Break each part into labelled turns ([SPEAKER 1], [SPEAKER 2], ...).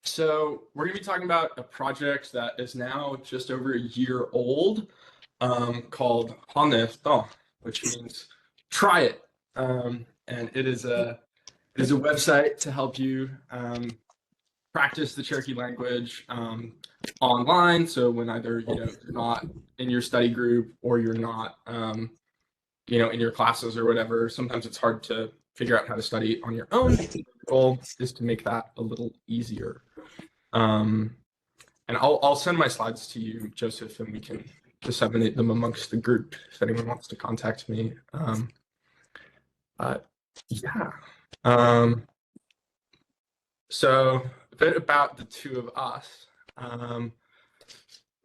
[SPEAKER 1] So we're going to be talking about a project that is now just over a year old, called Honesto, which means try it. And it is a website to help you practice the Cherokee language online. So when either you're not in your study group or you're not in your classes or whatever, sometimes it's hard to figure out how to study on your own. The goal is to make that a little easier. Um, and I'll send my slides to you, Joseph, and we can disseminate them amongst the group if anyone wants to contact me. Uh, yeah. So a bit about the two of us.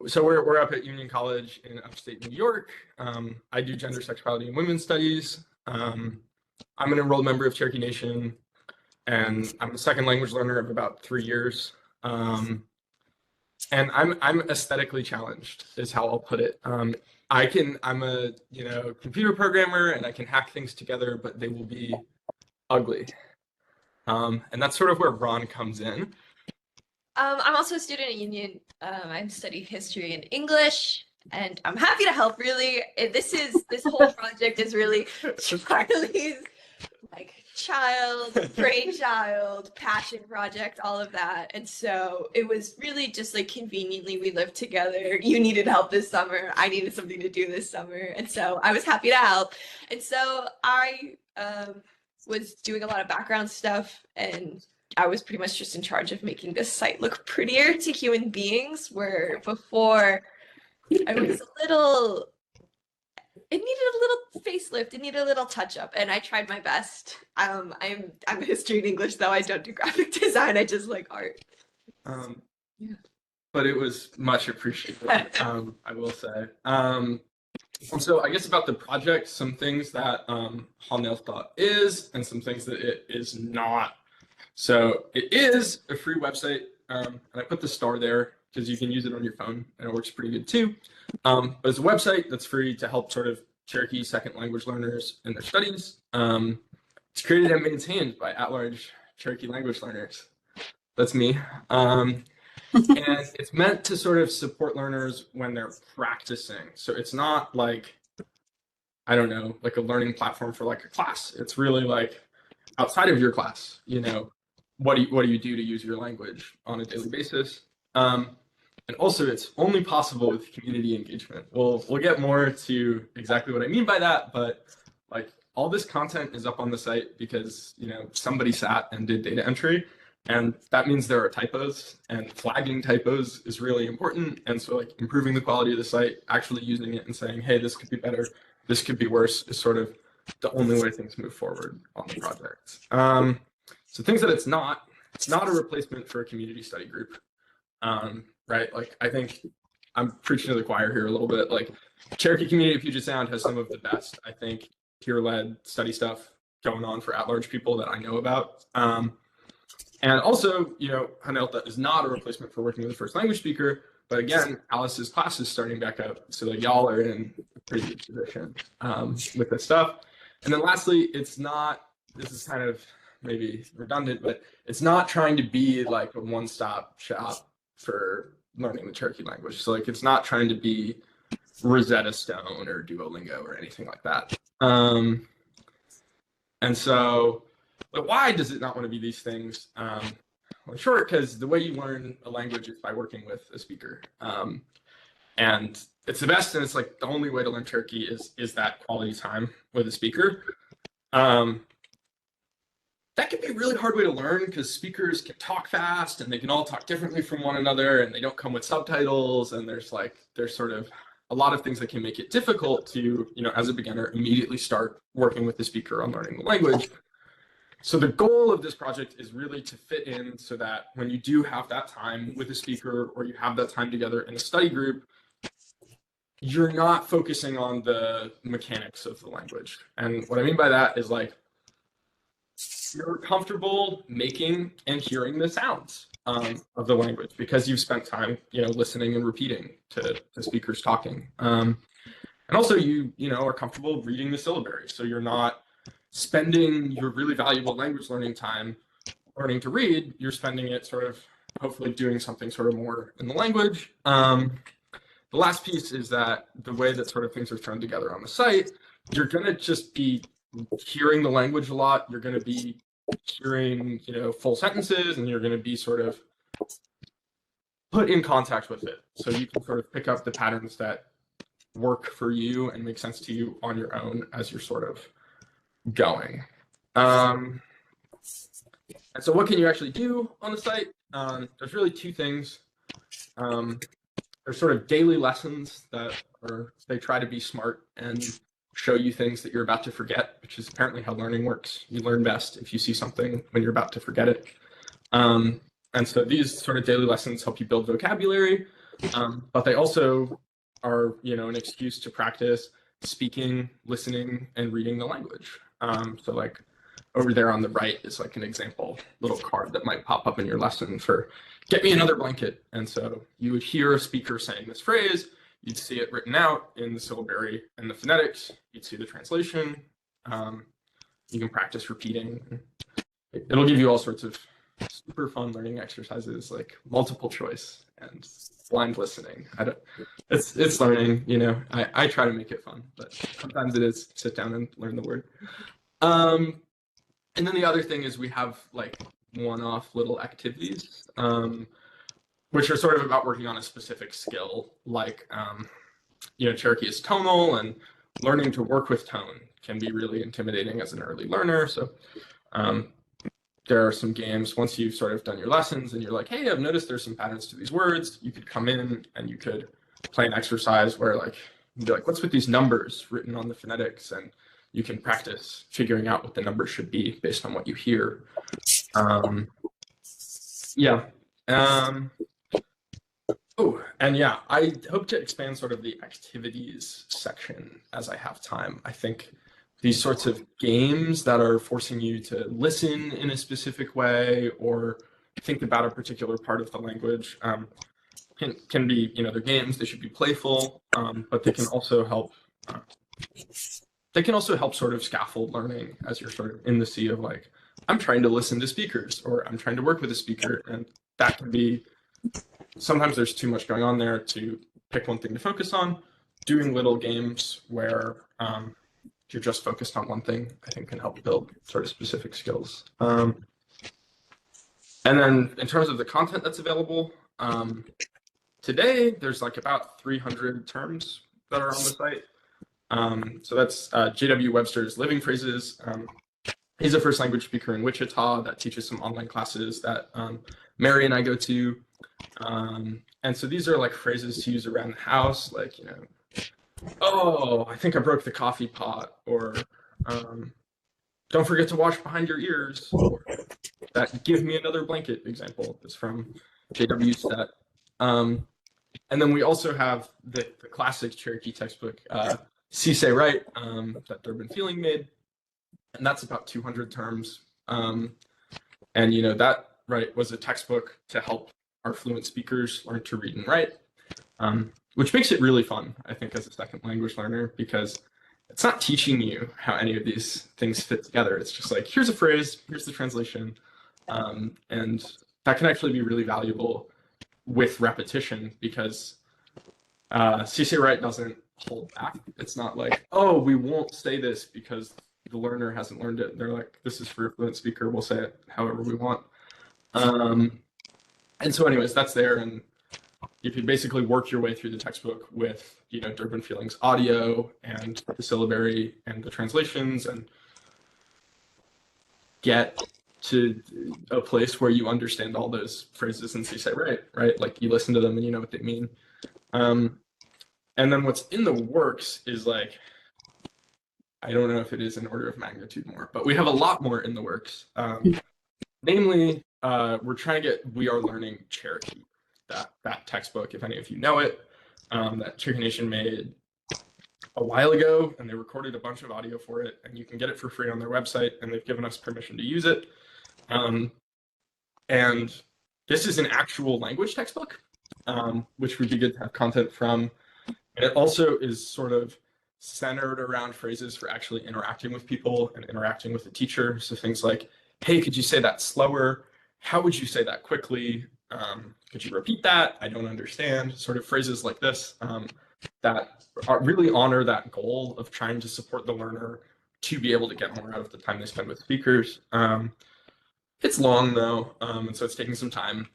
[SPEAKER 1] So we're up at Union College in upstate New York. I do gender, sexuality, and women's studies. I'm an enrolled member of Cherokee Nation, and I'm a second language learner of about 3 years. And I'm aesthetically challenged, is how I'll put it. I'm a computer programmer, and I can hack things together, but they will be ugly. And that's sort of where Ron comes in.
[SPEAKER 2] I'm also a student at Union. I study history and English, and I'm happy to help. Really, this whole project is really Charlie's brainchild, passion project, all of that. And so it was really just conveniently we lived together. You needed help this summer. I needed something to do this summer, and so I was happy to help. And so I was doing a lot of background stuff, and I was pretty much just in charge of making this site look prettier to human beings, where before I was it needed a little facelift, it needed a little touch up, and I tried my best. I'm a history and English, though. I don't do graphic design, I just like art.
[SPEAKER 1] Yeah. But it was much appreciated, I will say. And so I guess about the project, some things that Honesto is and some things that it is not. So it is a free website, and I put the star there because you can use it on your phone, and it works pretty good too. But it's a website that's free to help sort of Cherokee second language learners in their studies. It's created and maintained by at-large Cherokee language learners. That's me. And it's meant to sort of support learners when they're practicing. So it's not like, I don't know, like a learning platform for like a class. It's really like outside of your class, what do you do to use your language on a daily basis? And also, it's only possible with community engagement. We'll get more to exactly what I mean by that, but like all this content is up on the site because somebody sat and did data entry, and that means there are typos, and flagging typos is really important. And so like improving the quality of the site, actually using it and saying, hey, this could be better, this could be worse, is sort of the only way things move forward on the project. So things that it's not a replacement for a community study group. Right? Like, I think I'm preaching to the choir here a little bit. Like, Cherokee Community of Puget Sound has some of the best, I think, peer-led study stuff going on for at-large people that I know about. And also, Honesto is not a replacement for working with a first language speaker. But again, Alice's class is starting back up, so like y'all are in a pretty good position with this stuff. And then lastly, this is kind of maybe redundant, but it's not trying to be like a one-stop shop for learning the Cherokee language. So like it's not trying to be Rosetta Stone or Duolingo or anything like that. And so, but why does it not want to be these things? Well, sure, because the way you learn a language is by working with a speaker. And it's the best, and it's like the only way to learn Cherokee is that quality time with a speaker. That can be a really hard way to learn because speakers can talk fast and they can all talk differently from one another, and they don't come with subtitles, and there's sort of a lot of things that can make it difficult to, as a beginner, immediately start working with the speaker on learning the language. So the goal of this project is really to fit in so that when you do have that time with a speaker or you have that time together in a study group, you're not focusing on the mechanics of the language. And what I mean by that is like, you're comfortable making and hearing the sounds of the language because you've spent time, listening and repeating to the speakers talking. And also you are comfortable reading the syllabary. So you're not spending your really valuable language learning time learning to read, you're spending it sort of hopefully doing something sort of more in the language. The last piece is that the way that sort of things are thrown together on the site, you're going to just be hearing the language a lot. You're going to be hearing, full sentences, and you're going to be sort of put in contact with it. So you can sort of pick up the patterns that work for you and make sense to you on your own as you're sort of going. And so what can you actually do on the site? There's really two things. There's sort of daily lessons they try to be smart and show you things that you're about to forget, which is apparently how learning works. You learn best if you see something when you're about to forget it. And so these sort of daily lessons help you build vocabulary, but they also are, an excuse to practice speaking, listening, and reading the language. So like over there on the right is like an example little card that might pop up in your lesson for get me another blanket. And so you would hear a speaker saying this phrase, you'd see it written out in the syllabary and the phonetics, you'd see the translation. You can practice repeating. It'll give you all sorts of super fun learning exercises like multiple choice and blind listening. It's learning, I try to make it fun, but sometimes it is sit down and learn the word. And then the other thing is we have like one-off little activities, which are sort of about working on a specific skill, like, Cherokee is tonal, and learning to work with tone can be really intimidating as an early learner. So there are some games, once you've sort of done your lessons and you're like, hey, I've noticed there's some patterns to these words, you could come in and you could play an exercise where like, you'd be like, what's with these numbers written on the phonetics? And you can practice figuring out what the numbers should be based on what you hear. I hope to expand sort of the activities section as I have time. I think these sorts of games that are forcing you to listen in a specific way or think about a particular part of the language can be, they're games, they should be playful, but they can also help sort of scaffold learning as you're sort of in the sea of like, I'm trying to listen to speakers or I'm trying to work with a speaker. And that can be, sometimes there's too much going on there to pick one thing to focus on. Doing little games where you're just focused on one thing, I think can help build sort of specific skills. And then in terms of the content that's available, today there's like about 300 terms that are on the site. So that's J.W. Webster's Living Phrases. He's a first language speaker in Wichita that teaches some online classes that Mary and I go to. And so these are like phrases to use around the house, like, oh, I think I broke the coffee pot, or don't forget to wash behind your ears, or that give me another blanket example is from J.W.'s set. And then we also have the classic Cherokee textbook, See, Say, Write, that Durbin Feeling made, and that's about 200 terms. And that was a textbook to help our fluent speakers learn to read and write, which makes it really fun, I think, as a second language learner, because it's not teaching you how any of these things fit together. It's just like, here's a phrase, here's the translation, and that can actually be really valuable with repetition, because See, Say, Write doesn't hold back. It's not like, oh, we won't say this because the learner hasn't learned it. They're like, this is for a fluent speaker, we'll say it however we want. And so anyways, that's there, and you could basically work your way through the textbook with, Durbin Feeling's audio and the syllabary and the translations, and get to a place where you understand all those phrases in See, Say, Write, right? Like you listen to them and you know what they mean. And then what's in the works is like, I don't know if it is an order of magnitude more, but we have a lot more in the works. Namely, we're trying to get We Are Learning Cherokee, that textbook, if any of you know it, that Cherokee Nation made a while ago, and they recorded a bunch of audio for it, and you can get it for free on their website, and they've given us permission to use it. And this is an actual language textbook, which would be good to have content from. And it also is sort of centered around phrases for actually interacting with people and interacting with the teacher. So things like, hey, could you say that slower? How would you say that quickly? Could you repeat that? I don't understand. Sort of phrases like this that really honor that goal of trying to support the learner to be able to get more out of the time they spend with speakers. It's long though, and so it's taking some time.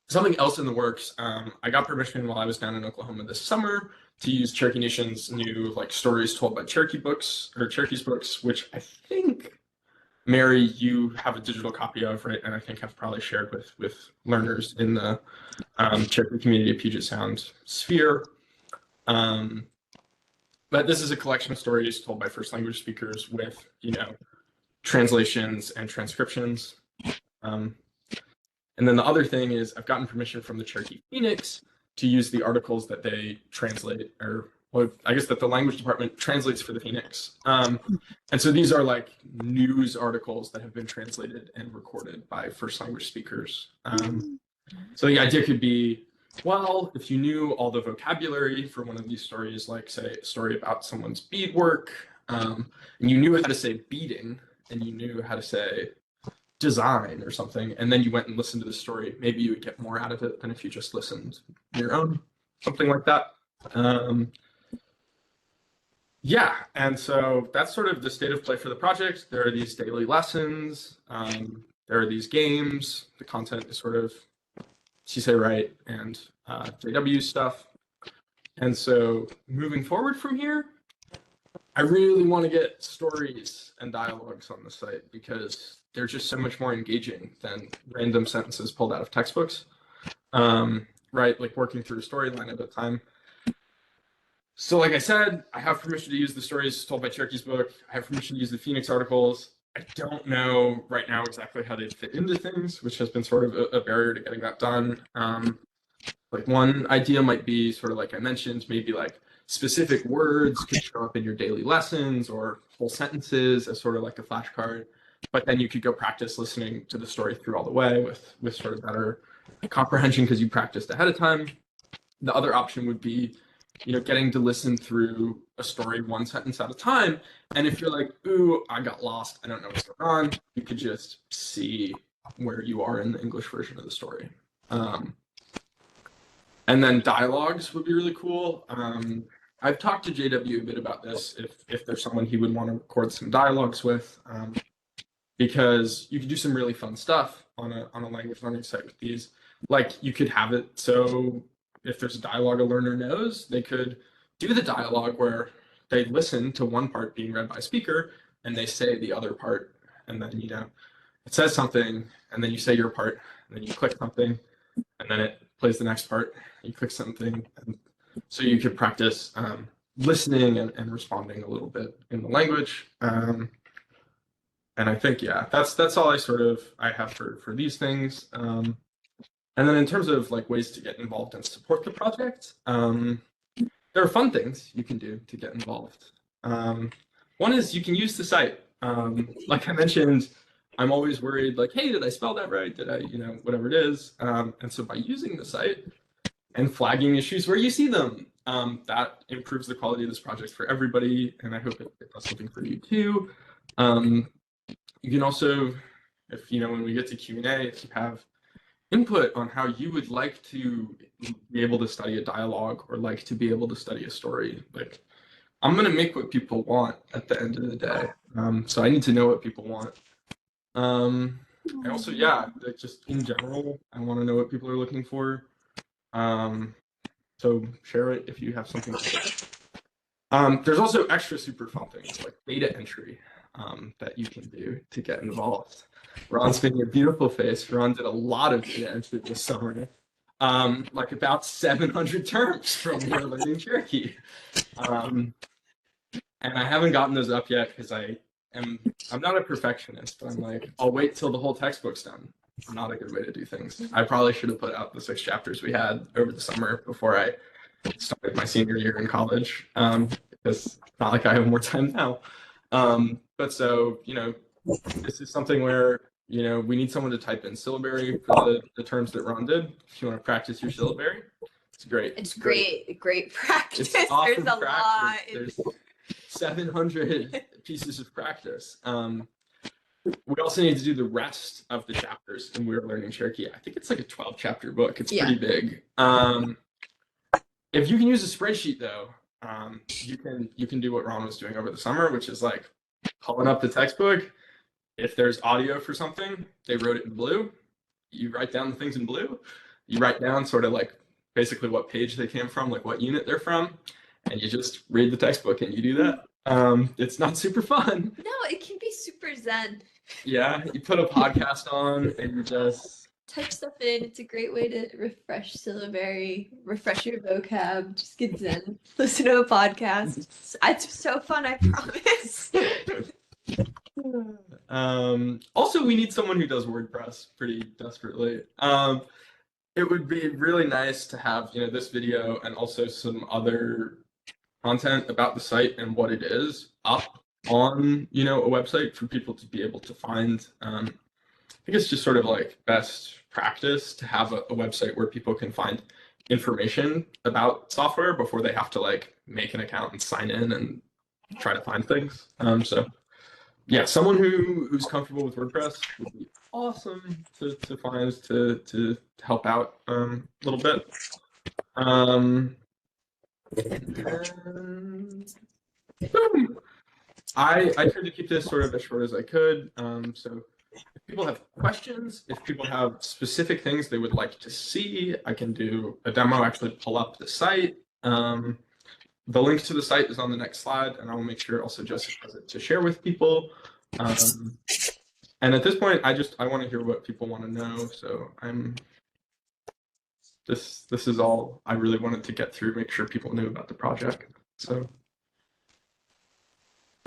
[SPEAKER 1] Something else in the works, I got permission while I was down in Oklahoma this summer to use Cherokee Nation's new like stories told by Cherokee books, or Cherokee's books, which I think, Mary, you have a digital copy of, right? And I think have probably shared with learners in the Cherokee community of Puget Sound sphere. But this is a collection of stories told by first language speakers with, translations and transcriptions. And then the other thing is I've gotten permission from the Cherokee Phoenix to use the articles that they translate, or well, I guess that the language department translates for the Phoenix. And so these are like news articles that have been translated and recorded by first language speakers. So the idea could be, well, if you knew all the vocabulary for one of these stories, like say a story about someone's beadwork, and you knew how to say beading, and you knew how to say design or something, and then you went and listened to the story, maybe you would get more out of it than if you just listened on your own, something like that. Yeah, and so that's sort of the state of play for the project. There are these daily lessons, there are these games, the content is sort of CSA Write and JW stuff. And so moving forward from here, I really want to get stories and dialogues on the site because they're just so much more engaging than random sentences pulled out of textbooks, right? Like working through a storyline at a time. So like I said, I have permission to use the stories told by Cherokee's book. I have permission to use the Phoenix articles. I don't know right now exactly how they fit into things, which has been sort of a barrier to getting that done. Like one idea might be sort of like I mentioned, maybe like specific words could show up in your daily lessons or whole sentences as sort of like a flashcard. But then you could go practice listening to the story through all the way with sort of better comprehension because you practiced ahead of time. The other option would be, getting to listen through a story one sentence at a time. And if you're like, ooh, I got lost, I don't know what's going on, you could just see where you are in the English version of the story. And then dialogues would be really cool. I've talked to JW a bit about this, if there's someone he would want to record some dialogues with, because you could do some really fun stuff on a language learning site with these. Like you could have it so if there's a dialogue a learner knows, they could do the dialogue where they listen to one part being read by a speaker and they say the other part, and then it says something and then you say your part and then you click something and then it plays the next part, you click something, and so you could practice listening and responding a little bit in the language. And I think, yeah, that's all I have for these things. And then in terms of like ways to get involved and support the project, there are fun things you can do to get involved. One is you can use the site. Like I mentioned, I'm always worried like, hey, did I spell that right? Did I, whatever it is. And so by using the site and flagging issues where you see them, that improves the quality of this project for everybody. And I hope it does something for you too. You can also, if, when we get to Q&A, if you have input on how you would like to be able to study a dialogue or like to be able to study a story, like I'm going to make what people want at the end of the day. So I need to know what people want. And also, yeah, like just in general, I want to know what people are looking for. So share it if you have something to say. There's also extra super fun things like data entry that you can do to get involved. Ron's making a beautiful face. Ron did a lot of data entry this summer, like about 700 terms from We're Learning Cherokee. And I haven't gotten those up yet because I'm not a perfectionist, but I'm like, I'll wait till the whole textbook's done. Not a good way to do things. I probably should have put out the 6 chapters we had over the summer before I started my senior year in college, because it's not like I have more time now. But so, this is something where, we need someone to type in syllabary for the terms that Ron did. If you want to practice your syllabary, it's great.
[SPEAKER 2] It's great practice.
[SPEAKER 1] It's awesome
[SPEAKER 2] There's a
[SPEAKER 1] practice.
[SPEAKER 2] lot.
[SPEAKER 1] There's 700 pieces of practice. we also need to do the rest of the chapters in We're Learning Cherokee. I think it's like a 12 chapter book. It's pretty big. If you can use a spreadsheet though, you can do what Ron was doing over the summer, which is like pulling up the textbook. If there's audio for something, they wrote it in blue. You write down the things in blue. You write down sort of like basically what page they came from, like what unit they're from, and you just read the textbook and you do that. It's not super fun.
[SPEAKER 2] No, it can be super zen.
[SPEAKER 1] Yeah, you put a podcast on and you just
[SPEAKER 2] type stuff in. It's a great way to refresh syllabary, refresh your vocab, just get zen. Listen to a podcast. It's so fun, I promise.
[SPEAKER 1] Also, we need someone who does WordPress pretty desperately. It would be really nice to have, this video and also some other content about the site and what it is up on, a website for people to be able to find. I think it's just sort of like best practice to have a website where people can find information about software before they have to like make an account and sign in and try to find things. So yeah, someone who's comfortable with WordPress would be awesome to find to help out a little bit. Boom. I tried to keep this sort of as short as I could. So if people have questions, if people have specific things they would like to see, I can do a demo, actually pull up the site. The link to the site is on the next slide, and I will make sure also Joseph has it to share with people. And at this point, I want to hear what people want to know. So this is all I really wanted to get through, make sure people knew about the project. So.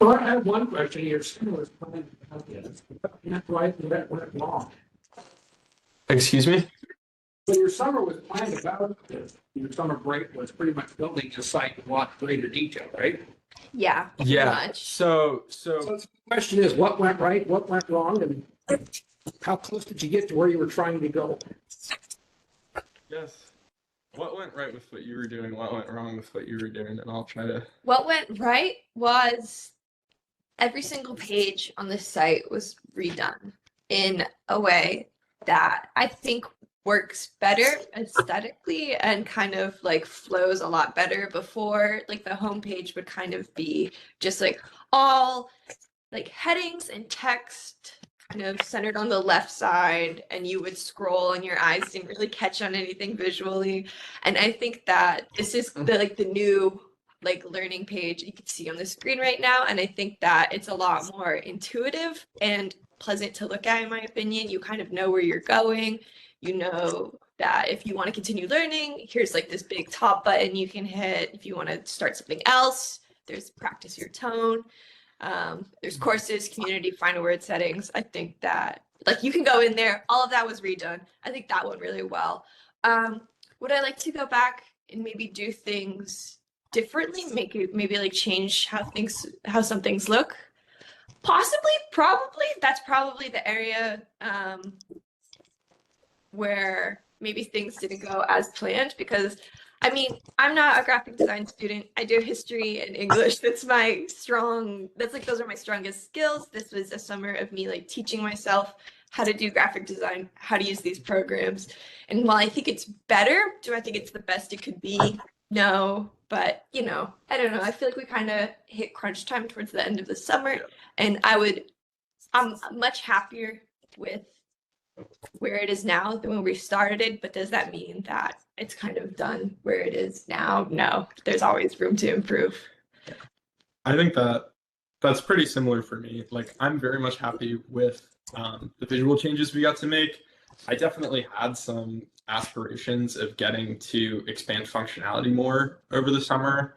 [SPEAKER 3] Well, I have one question here. Someone was planning about this. Not right, and that went wrong.
[SPEAKER 1] Excuse me?
[SPEAKER 3] So your summer was planned about this. Your summer break was pretty much building the site in a lot greater detail, right?
[SPEAKER 2] Yeah.
[SPEAKER 1] Yeah.
[SPEAKER 2] Much.
[SPEAKER 1] So
[SPEAKER 3] the question is, what went right, what went wrong, and how close did you get to where you were trying to go?
[SPEAKER 1] Yes. What went right with what you were doing? What went wrong with what you were doing? And I'll try to.
[SPEAKER 2] What went right was every single page on the site was redone in a way that I think works better aesthetically and kind of like flows a lot better. Before, like the homepage would kind of be just like all like headings and text kind of centered on the left side, and you would scroll and your eyes didn't really catch on anything visually. And I think that this is the new like learning page you can see on the screen right now, and I think that it's a lot more intuitive and pleasant to look at, in my opinion. You kind of know where you're going. You know that if you want to continue learning, here's like this big top button you can hit. If you want to start something else, there's practice your tone. There's courses, community, final word settings. I think that like you can go in there. All of that was redone. I think that went really well. Would I like to go back and maybe do things differently, maybe like change how some things look? Possibly, probably. That's probably the area where maybe things didn't go as planned, because I mean, I'm not a graphic design student. I do history and English. Those are my strongest skills. This was a summer of me like teaching myself how to do graphic design, how to use these programs. And while I think it's better, do I think it's the best it could be? No, but I don't know. I feel like we kind of hit crunch time towards the end of the summer, and I'm much happier with where it is now than when we started. But does that mean that it's kind of done where it is now? No, there's always room to improve.
[SPEAKER 1] I think that's pretty similar for me. Like, I'm very much happy with the visual changes we got to make. I definitely had some aspirations of getting to expand functionality more over the summer.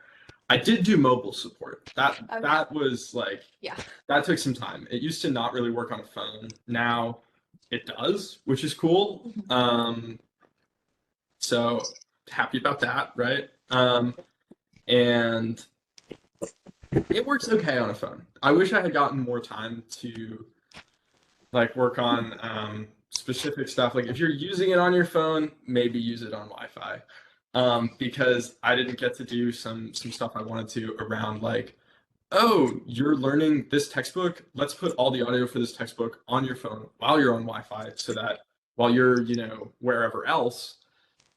[SPEAKER 1] I did do mobile support. That was like,
[SPEAKER 2] yeah,
[SPEAKER 1] that took some time. It used to not really work on a phone. Now it does, which is cool. So happy about that, right? And it works okay on a phone. I wish I had gotten more time to like work on specific stuff. Like if you're using it on your phone, maybe use it on Wi-Fi. Because I didn't get to do some stuff I wanted to around like oh, you're learning this textbook. Let's put all the audio for this textbook on your phone while you're on Wi-Fi so that while you're, wherever else,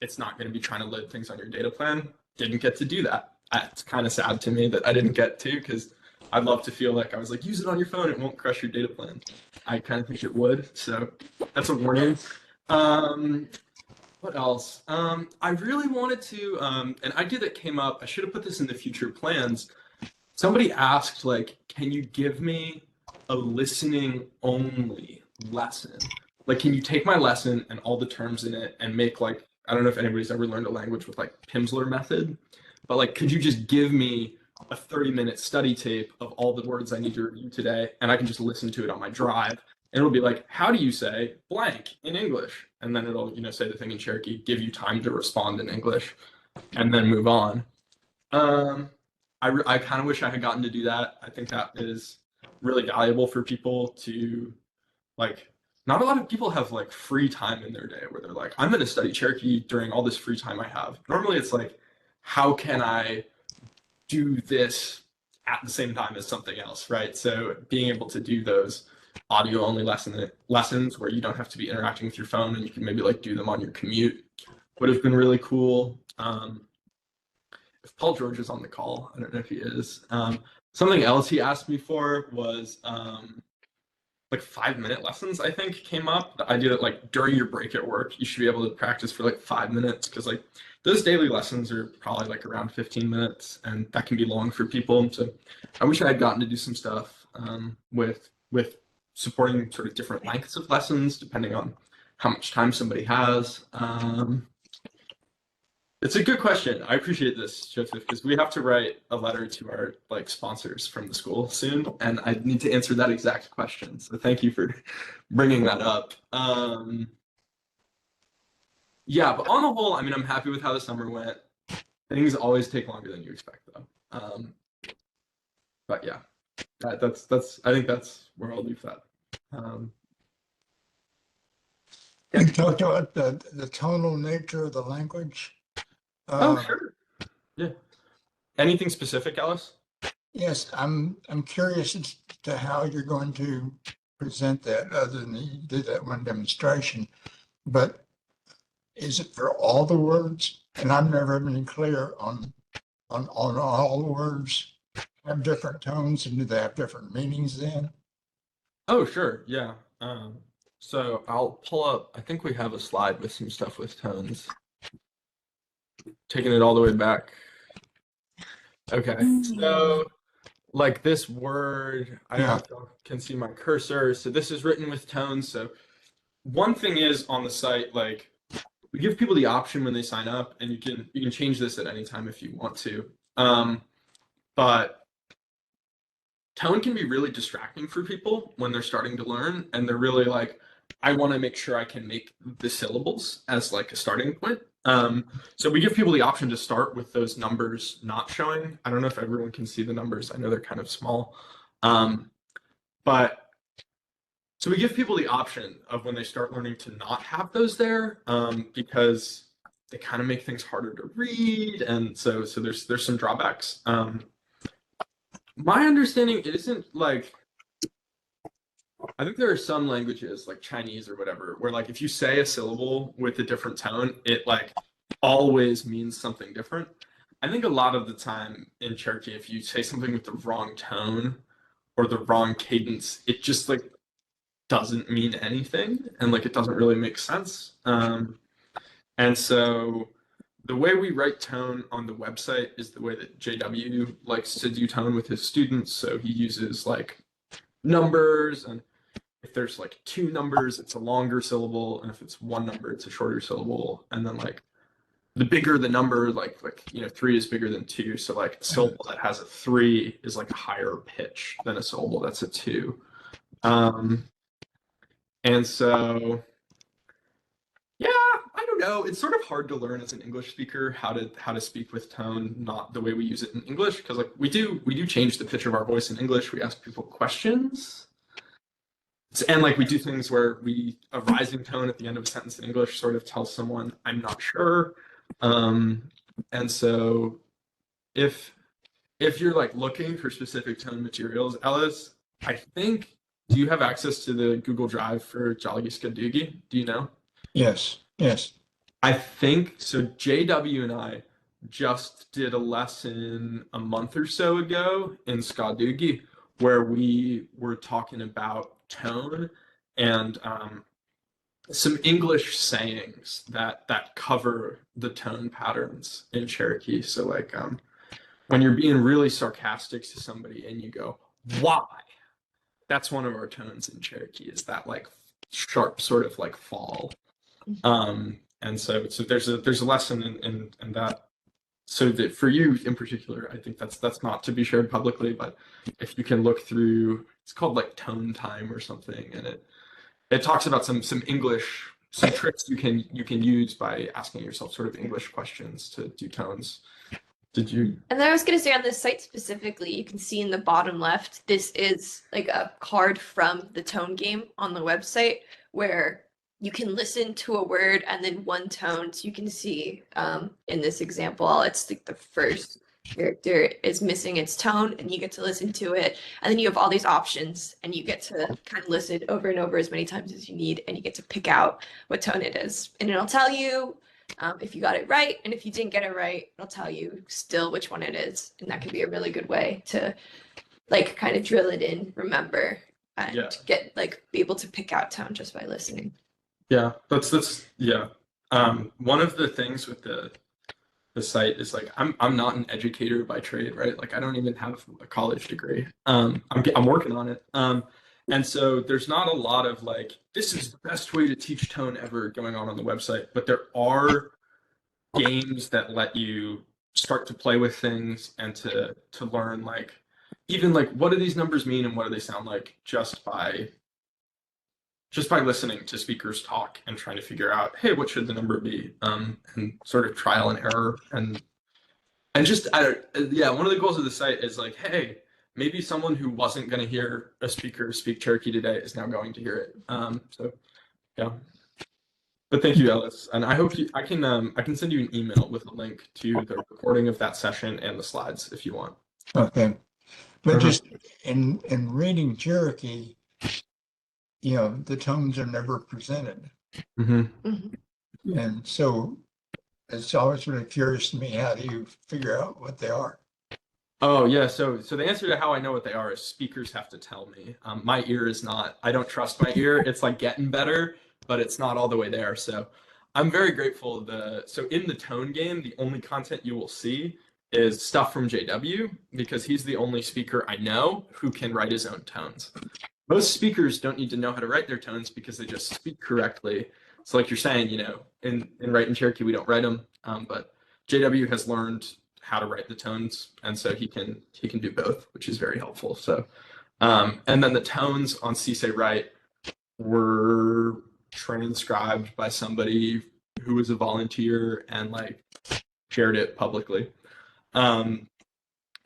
[SPEAKER 1] it's not going to be trying to load things on your data plan. Didn't get to do that. It's kind of sad to me that I didn't get to because I'd love to feel like I was like, use it on your phone. It won't crush your data plan. I kind of think it would. So that's a warning. What else? I really wanted to, an idea that came up, I should have put this in the future plans. Somebody asked, like, can you give me a listening only lesson? Like, can you take my lesson and all the terms in it and make like, I don't know if anybody's ever learned a language with like Pimsleur method, but like, could you just give me a 30-minute study tape of all the words I need to review today, and I can just listen to it on my drive, and it'll be like, how do you say blank in English? And then it'll, say the thing in Cherokee, give you time to respond in English, and then move on. I kind of wish I had gotten to do that. I think that is really valuable for people to, like, not a lot of people have like free time in their day where they're like, I'm going to study Cherokee during all this free time I have. Normally it's like, how can I do this at the same time as something else, right? So being able to do those audio only lessons where you don't have to be interacting with your phone and you can maybe like do them on your commute would have been really cool. If Paul George is on the call, I don't know if he is. Something else he asked me for was like 5-minute lessons, I think, came up. The idea that like during your break at work, you should be able to practice for like 5 minutes, because like those daily lessons are probably like around 15 minutes, and that can be long for people. So I wish I had gotten to do some stuff with supporting sort of different lengths of lessons depending on how much time somebody has. It's a good question. I appreciate this, Joseph, because we have to write a letter to our like sponsors from the school soon, and I need to answer that exact question. So thank you for bringing that up. Yeah, but on the whole, I mean, I'm happy with how the summer went. Things always take longer than you expect, though. But yeah, that's. I think that's where I'll leave that.
[SPEAKER 4] You talked about the tonal nature of the language.
[SPEAKER 1] Oh, sure. Yeah. Anything specific, Alice?
[SPEAKER 4] Yes, I'm curious as to how you're going to present that, other than you did that one demonstration. But is it for all the words? And I've never been clear on all the words have different tones, and do they have different meanings then?
[SPEAKER 1] Oh, sure. Yeah. So I'll pull up, I think we have a slide with some stuff with tones. Taking it all the way back. Okay. So like this word, I don't know if you can see my cursor. So this is written with tones. So one thing is on the site, like we give people the option when they sign up, and you can change this at any time if you want to. But tone can be really distracting for people when they're starting to learn, and they're really like, I want to make sure I can make the syllables as like a starting point. So we give people the option to start with those numbers not showing. I don't know if everyone can see the numbers. I know they're kind of small. But so we give people the option of when they start learning to not have those there, because they kind of make things harder to read. And so there's some drawbacks. My understanding, it isn't like, I think there are some languages like Chinese or whatever, where like if you say a syllable with a different tone, it like always means something different. I think a lot of the time in Cherokee, if you say something with the wrong tone or the wrong cadence, it just like doesn't mean anything, and like it doesn't really make sense. And so the way we write tone on the website is the way that JW likes to do tone with his students. So he uses like numbers, and if there's like 2 numbers, it's a longer syllable, and if it's 1 number, it's a shorter syllable. And then like the bigger the number, like 3 is bigger than 2. So like a syllable that has a 3 is like a higher pitch than a syllable that's a 2. And so, yeah, I don't know. It's sort of hard to learn as an English speaker how to speak with tone, not the way we use it in English, because like we do change the pitch of our voice in English. We ask people questions. And like we do things where a rising tone at the end of a sentence in English sort of tells someone, I'm not sure. And so if if you're like looking for specific tone materials, Ellis, I think, do you have access to the Google Drive for Jolly Skadoogie? Do you know?
[SPEAKER 4] Yes, yes.
[SPEAKER 1] I think so. JW and I just did a lesson a month or so ago in Skadoogie where we were talking about tone and some English sayings that cover the tone patterns in Cherokee. So like when you're being really sarcastic to somebody and you go, "Why?" That's one of our tones in Cherokee, is that like sharp sort of like fall. And so there's a lesson in that. So that for you in particular, I think that's not to be shared publicly, but if you can look through, it's called like Tone Time or something, and it talks about some English, some tricks you can use by asking yourself sort of English questions to do tones. Did you?
[SPEAKER 2] And then I was going to say on this site specifically, you can see in the bottom left, this is like a card from the tone game on the website where you can listen to a word and then one tone. So you can see in this example, it's like the first character is missing its tone and you get to listen to it. And then you have all these options and you get to kind of listen over and over as many times as you need. And you get to pick out what tone it is. And it'll tell you if you got it right, and if you didn't get it right, it'll tell you still which one it is, and that can be a really good way to like kind of drill it in, remember, and get like be able to pick out tone just by listening.
[SPEAKER 1] Yeah, that's yeah. One of the things with the site is like I'm not an educator by trade, right? Like I don't even have a college degree. I'm working on it. And so there's not a lot of like, this is the best way to teach tone ever going on the website, but there are games that let you start to play with things and to learn like, even like, what do these numbers mean and what do they sound like just by listening to speakers talk and trying to figure out, hey, what should the number be? And sort of trial and error and just, one of the goals of the site is like, hey, maybe someone who wasn't going to hear a speaker speak Cherokee today is now going to hear it. So, yeah. But thank you, Ellis. And I hope I can send you an email with a link to the recording of that session and the slides if you want.
[SPEAKER 4] Okay. But just in reading Cherokee, you know, the tones are never presented. And so it's always really curious to me, how do you figure out what they are?
[SPEAKER 1] Oh yeah, so the answer to how I know what they are is speakers have to tell me. My ear is not, I don't trust my ear. It's like getting better, but it's not all the way there. So I'm very grateful. So in the tone game, the only content you will see is stuff from JW, because he's the only speaker I know who can write his own tones. Most speakers don't need to know how to write their tones because they just speak correctly. So like you're saying, you know, in writing Cherokee, we don't write them, but JW has learned how to write the tones, and so he can do both, which is very helpful. So and then the tones on CSA Write were transcribed by somebody who was a volunteer and like shared it publicly, and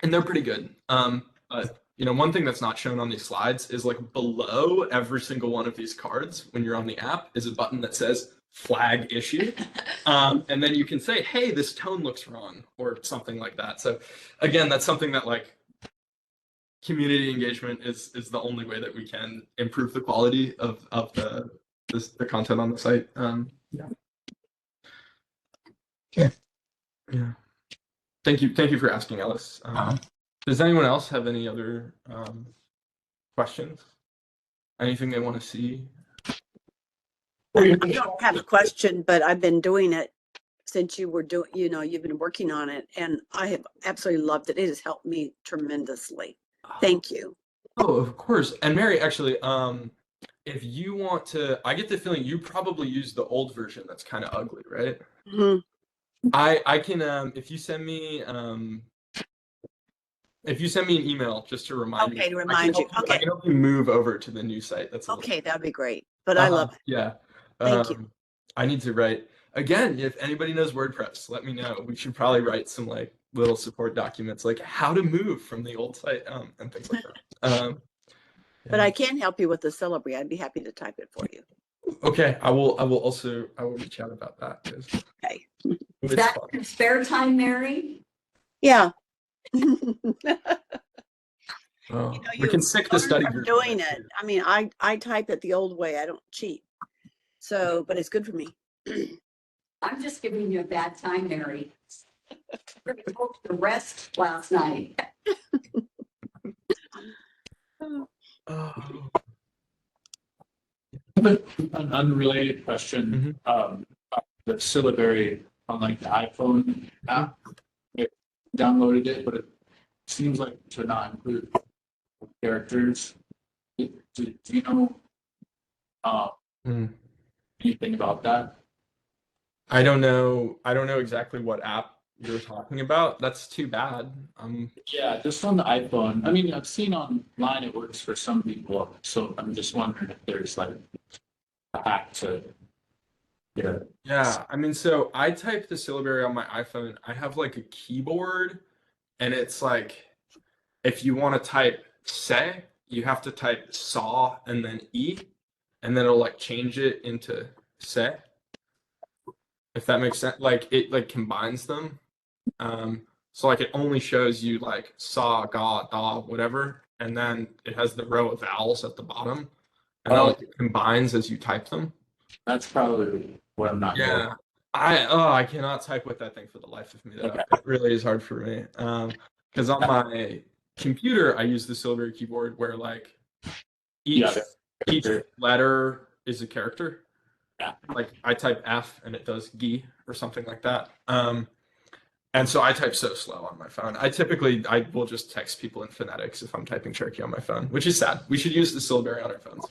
[SPEAKER 1] they're pretty good. But you know, one thing that's not shown on these slides is like below every single one of these cards when you're on the app is a button that says flag issue, and then you can say, hey, this tone looks wrong or something like that. So again, that's something that like community engagement is the only way that we can improve the quality of the content on the site. Yeah, thank you for asking, Ellis. Does anyone else have any other questions, anything they want to see?
[SPEAKER 5] I don't have a question, but I've been doing it since you were doing, you know, you've been working on it, and I have absolutely loved it. It has helped me tremendously. Thank you.
[SPEAKER 1] Oh, of course. And Mary, actually, if you want to, I get the feeling you probably use the old version that's kind of ugly, right? I can, if you send me an email just to remind me.
[SPEAKER 5] Okay, to remind you. Okay.
[SPEAKER 1] I can help you move over to the new site. That's
[SPEAKER 5] okay. That'd be great. But I love it.
[SPEAKER 1] Yeah.
[SPEAKER 5] Thank you.
[SPEAKER 1] I need to write again. If anybody knows WordPress, let me know. We should probably write some like little support documents, like how to move from the old site and things like that.
[SPEAKER 5] But I can help you with the syllabary. I'd be happy to type it for you.
[SPEAKER 1] Okay, I will reach out about that.
[SPEAKER 5] Okay.
[SPEAKER 6] Is that in spare time, Mary?
[SPEAKER 5] Yeah.
[SPEAKER 1] Well,
[SPEAKER 5] You know,
[SPEAKER 1] we can sick the
[SPEAKER 5] learn
[SPEAKER 1] study
[SPEAKER 5] from
[SPEAKER 1] group.
[SPEAKER 5] doing it. I mean, I type it the old way. I don't cheat. So, but it's good for me.
[SPEAKER 6] I'm just giving you a bad time, Mary. We told you to rest last night.
[SPEAKER 1] Oh.
[SPEAKER 7] An unrelated question, the syllabary on like the iPhone app, it downloaded it, but it seems like to not include characters. Do you know
[SPEAKER 1] Hmm.
[SPEAKER 7] anything about that?
[SPEAKER 1] I don't know. I don't know exactly what app you're talking about. That's too bad.
[SPEAKER 7] Yeah, just on the iPhone. I mean, I've seen online it works for some people, so I'm just wondering if there's like a hack to get it.
[SPEAKER 1] Yeah, I mean, so I type the syllabary on my iPhone. I have like a keyboard, and it's like if you want to type say, you have to type saw and then E, and then it'll like change it into say. If that makes sense, like it like combines them. So like it only shows you like saw, ga, da, whatever, and then it has the row of vowels at the bottom, and then like it combines as you type them.
[SPEAKER 7] That's probably what I'm not doing.
[SPEAKER 1] Yeah. I cannot type with that thing for the life of me though.
[SPEAKER 7] Okay.
[SPEAKER 1] It really is hard for me. Because on my computer I use the syllabary keyboard where like each letter is a character.
[SPEAKER 7] Yeah.
[SPEAKER 1] Like I type F and it does G or something like that. And so I type so slow on my phone. I will just text people in phonetics if I'm typing Cherokee on my phone, which is sad. We should use the syllabary on our phones.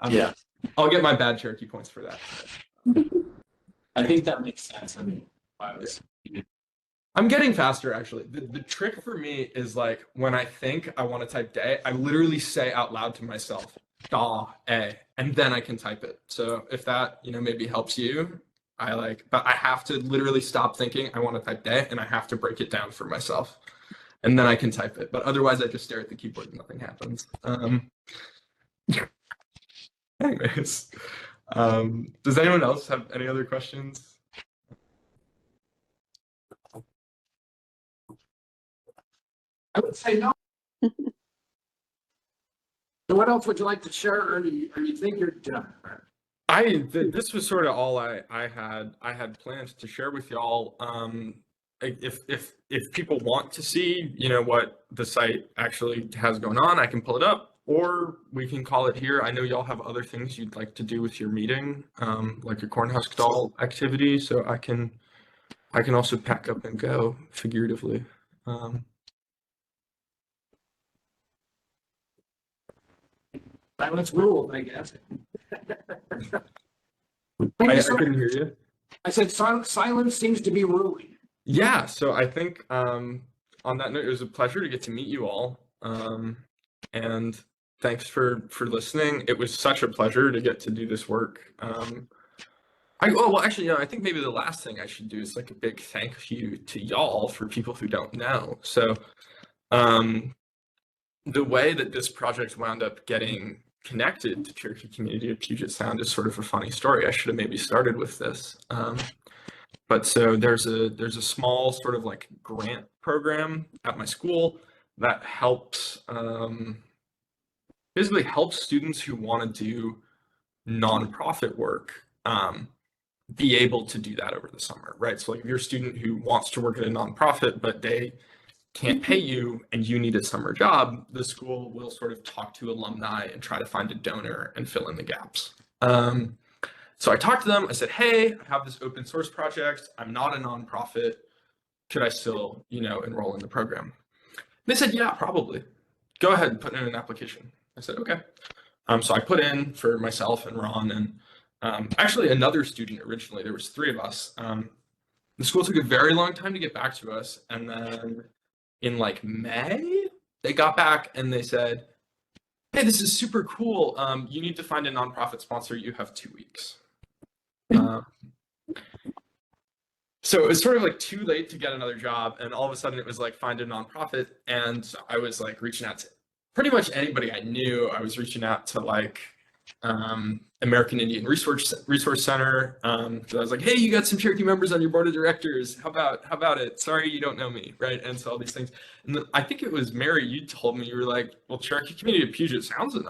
[SPEAKER 7] Yeah.
[SPEAKER 1] I'll get my bad Cherokee points for that.
[SPEAKER 7] I think that makes sense. I mean,
[SPEAKER 1] I'm getting faster actually. The trick for me is like when I think I want to type day, I literally say out loud to myself, da, a, and then I can type it. So if that, maybe helps you, but I have to literally stop thinking I want to type day and I have to break it down for myself. And then I can type it. But otherwise I just stare at the keyboard and nothing happens. Anyways, does anyone else have any other questions?
[SPEAKER 3] I would say no. So what else would you like to share, or do you think you're done?
[SPEAKER 1] This was sort of all I had planned to share with y'all. If people want to see, what the site actually has going on, I can pull it up, or we can call it here. I know y'all have other things you'd like to do with your meeting, like a cornhusk doll activity, so I can also pack up and go figuratively.
[SPEAKER 3] Silence ruled, I guess.
[SPEAKER 1] I couldn't hear you.
[SPEAKER 3] I said silence seems to be ruling.
[SPEAKER 1] Yeah, so I think on that note, it was a pleasure to get to meet you all. And thanks for listening. It was such a pleasure to get to do this work. Actually, I think maybe the last thing I should do is like a big thank you to y'all for people who don't know. So the way that this project wound up getting connected to Cherokee community of Puget Sound is sort of a funny story. I should have maybe started with this. But so there's a small sort of like grant program at my school that helps basically helps students who want to do nonprofit work be able to do that over the summer, right? So like if you're a student who wants to work at a nonprofit, but they can't pay you and you need a summer job, the school will sort of talk to alumni and try to find a donor and fill in the gaps. So I talked to them. I said, hey, I have this open source project. I'm not a nonprofit. Could I still, enroll in the program? They said, yeah, probably. Go ahead and put in an application. I said, okay. So I put in for myself and Ron and actually another student originally. There was 3 of us. The school took a very long time to get back to us. And then in like May, they got back and they said, hey, this is super cool. You need to find a nonprofit sponsor. You have 2 weeks. So it was sort of like too late to get another job. And all of a sudden it was like, find a nonprofit. And I was like reaching out to pretty much anybody I knew. I was reaching out to like American Indian Resource Center. So I was like, hey, you got some Cherokee members on your board of directors. How about it? Sorry, you don't know me, right? And so all these things. And I think it was Mary. You told me, you were like, well, Cherokee Community of Puget sounds is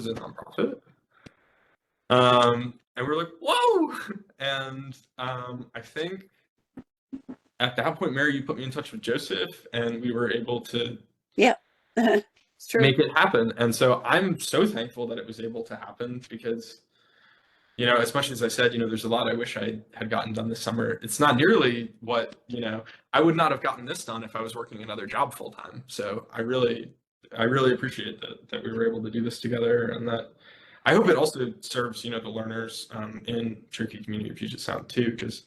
[SPEAKER 1] a nonprofit. And we're like, whoa. And I think at that point, Mary, you put me in touch with Joseph, and we were able to
[SPEAKER 5] It's true.
[SPEAKER 1] make it happen. And so I'm so thankful that it was able to happen because, you know, as much as I said, you know, there's a lot I wish I had gotten done this summer. It's not nearly what, you know, I would not have gotten this done if I was working another job full time. So I really appreciate that we were able to do this together, and that I hope it also serves, you know, the learners in Cherokee Community of Puget Sound too, because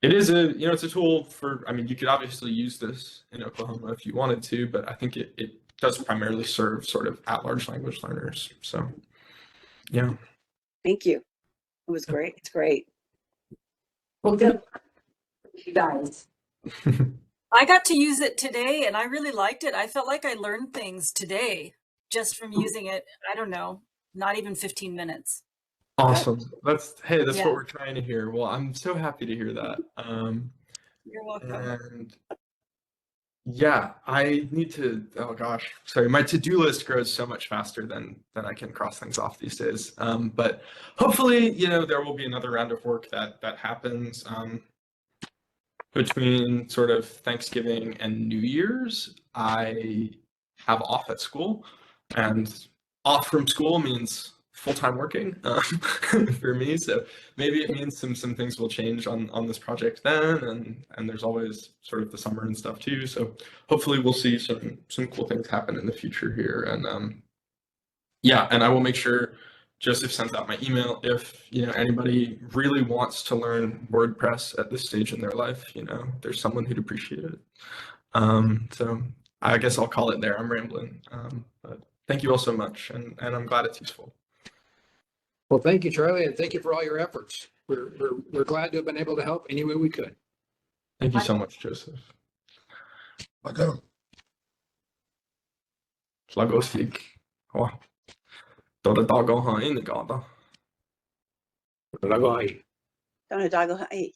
[SPEAKER 1] it is it's a tool for, I mean, you could obviously use this in Oklahoma if you wanted to, but I think it does primarily serve sort of at-large language learners. So, yeah.
[SPEAKER 5] Thank you. It was great. It's great.
[SPEAKER 6] Well, good. You guys.
[SPEAKER 8] I got to use it today and I really liked it. I felt like I learned things today just from using it. I don't know, not even 15 minutes.
[SPEAKER 1] Awesome. That's
[SPEAKER 8] Yeah.
[SPEAKER 1] what we're trying to hear. Well, I'm so happy to hear that.
[SPEAKER 8] You're welcome.
[SPEAKER 1] And yeah, I need to, oh gosh, sorry, my to-do list grows so much faster than I can cross things off these days. But hopefully, you know, there will be another round of work that happens between sort of Thanksgiving and New Year's. I have off at school, and off from school means full-time working for me. So maybe it means some things will change on this project then, and there's always sort of the summer and stuff too. So hopefully we'll see some cool things happen in the future here. And yeah, and I will make sure Joseph sends out my email if, you know, anybody really wants to learn WordPress at this stage in their life. You know, there's someone who'd appreciate it. So I guess I'll call it there. I'm rambling. But thank you all so much, and I'm glad it's useful.
[SPEAKER 3] Well, thank you, Charlie, and thank you for all your efforts. We're glad to have been able to help any way we could.
[SPEAKER 1] Thank you so much, Joseph.
[SPEAKER 4] Okay.
[SPEAKER 1] Slagosvik. Ja. Dåre dager har inne gata.
[SPEAKER 3] Lagai.
[SPEAKER 5] Donondago, hey.